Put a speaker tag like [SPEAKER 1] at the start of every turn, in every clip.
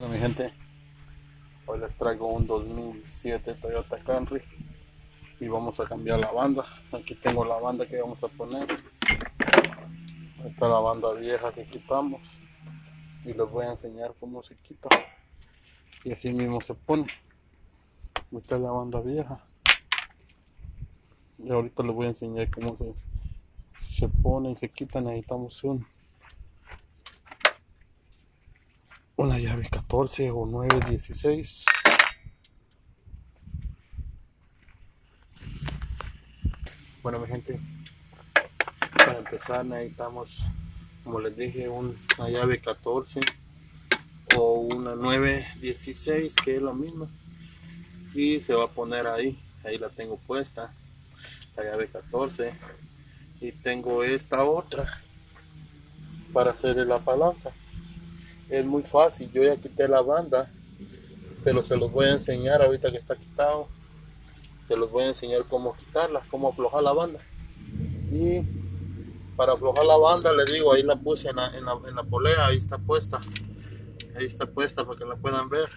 [SPEAKER 1] Bueno, mi gente, hoy les traigo un 2007 Toyota Camry y vamos a cambiar la banda. Aquí tengo la banda que vamos a poner. Esta es la banda vieja que quitamos y les voy a enseñar cómo se quita y así mismo se pone. Esta es la banda vieja y ahorita les voy a enseñar cómo se pone y se quita. Necesitamos una llave 14 o 9 16. Bueno, mi gente, para empezar necesitamos, como les dije, una llave 14 o una 916, que es la misma, y se va a poner ahí la tengo puesta, la llave 14, y tengo esta otra para hacerle la palanca. Es muy fácil, yo ya quité la banda, pero se los voy a enseñar ahorita que está quitado. Se los voy a enseñar cómo quitarla, cómo aflojar la banda. Y para aflojar la banda, le digo, ahí la puse en la polea, ahí está puesta para que la puedan ver.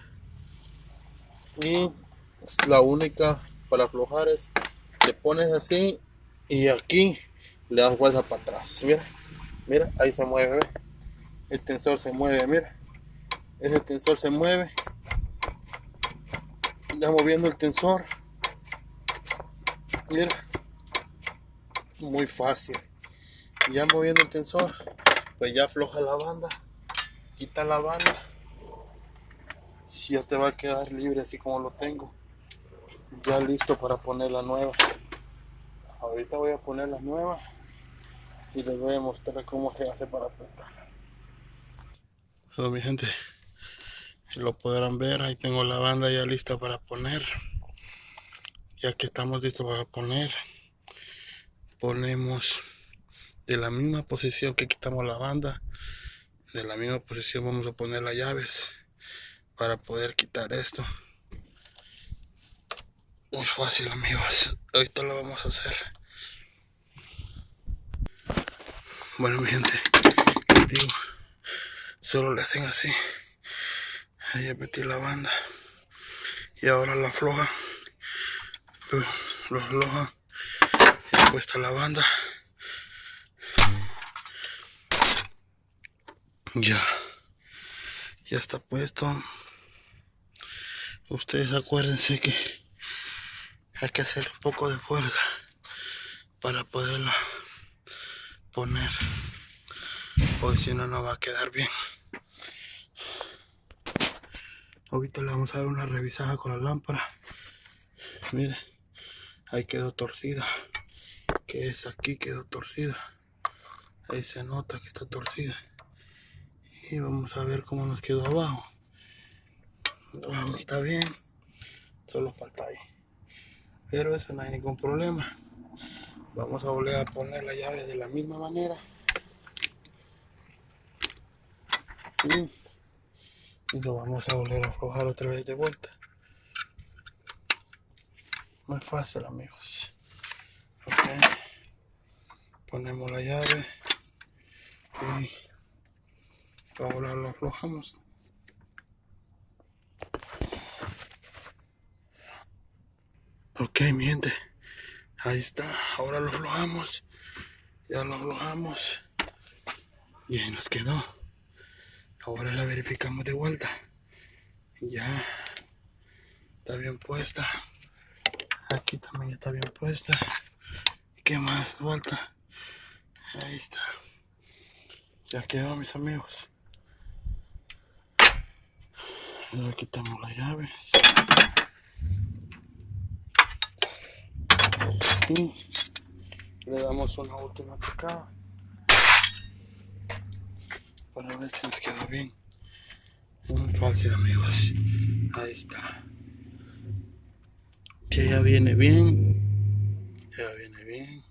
[SPEAKER 1] Y la única para aflojar es, te pones así y aquí le das vuelta para atrás. Mira, ahí se mueve, ¿ve? El tensor se mueve, mira, ese tensor se mueve, ya moviendo el tensor, mira, muy fácil. Ya moviendo el tensor, pues ya afloja la banda, quita la banda y ya te va a quedar libre así como lo tengo, ya listo para poner la nueva. Ahorita voy a poner la nueva y les voy a mostrar cómo se hace para apretar. Bueno, mi gente, si lo podrán ver, ahí tengo la banda ya lista para poner. Ya que estamos listos para poner, ponemos de la misma posición que quitamos la banda, de la misma posición vamos a poner las llaves para poder quitar esto. Muy fácil, amigos, ahorita lo vamos a hacer. Bueno, mi gente, les digo, solo le hacen así, ahí metí la banda y ahora la afloja, lo afloja y puesta la banda. Ya está puesto. Ustedes acuérdense que hay que hacer un poco de fuerza para poderla poner, o si no, no va a quedar bien. Ahorita le vamos a dar una revisada con la lámpara. Mire, ahí quedó torcida, que es aquí, quedó torcida, ahí se nota que está torcida. Y vamos a ver cómo nos quedó abajo. Abajo está bien, solo falta ahí, pero eso no hay ningún problema. Vamos a volver a poner la llave de la misma manera y lo vamos a volver a aflojar otra vez de vuelta. Muy fácil, amigos. Ok, ponemos la llave y ahora lo aflojamos. Ok, mi gente, ahí está, ahora lo aflojamos, ya lo aflojamos y ahí nos quedó. Ahora la verificamos de vuelta, ya está bien puesta, aquí también está bien puesta. ¿Qué más vuelta? Ahí está, ya quedó, mis amigos. Ahora quitamos las llaves y le damos una última tocada para ver si nos quedó bien. Es muy fácil, amigos, ahí está, que ya viene bien, ya viene bien.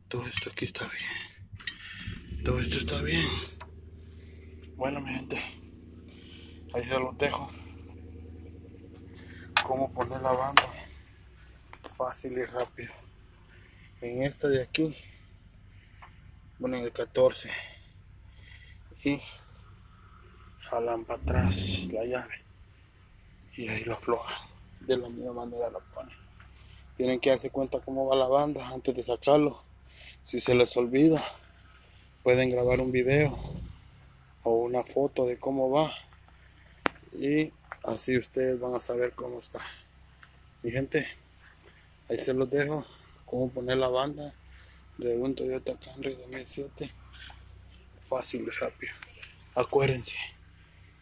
[SPEAKER 1] Todo esto aquí está bien, todo esto está bien. Bueno, mi gente, ahí se los dejo, cómo poner la banda fácil y rápido. En esta de aquí, bueno, en el 14, y jalan para atrás la llave y ahí lo afloja. De la misma manera lo ponen. Tienen que darse cuenta cómo va la banda antes de sacarlo. Si se les olvida, pueden grabar un video o una foto de cómo va y así ustedes van a saber cómo está. Mi gente, ahí se los dejo, cómo poner la banda de un Toyota Camry 2007. Fácil y rápido. Acuérdense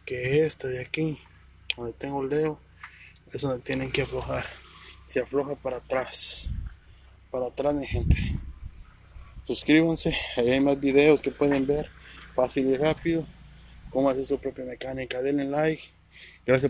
[SPEAKER 1] que este de aquí, donde tengo el dedo, es donde tienen que aflojar. Se afloja para atrás mi gente. Suscríbanse, ahí hay más videos que pueden ver, fácil y rápido, cómo hacer su propia mecánica. Denle like. Gracias.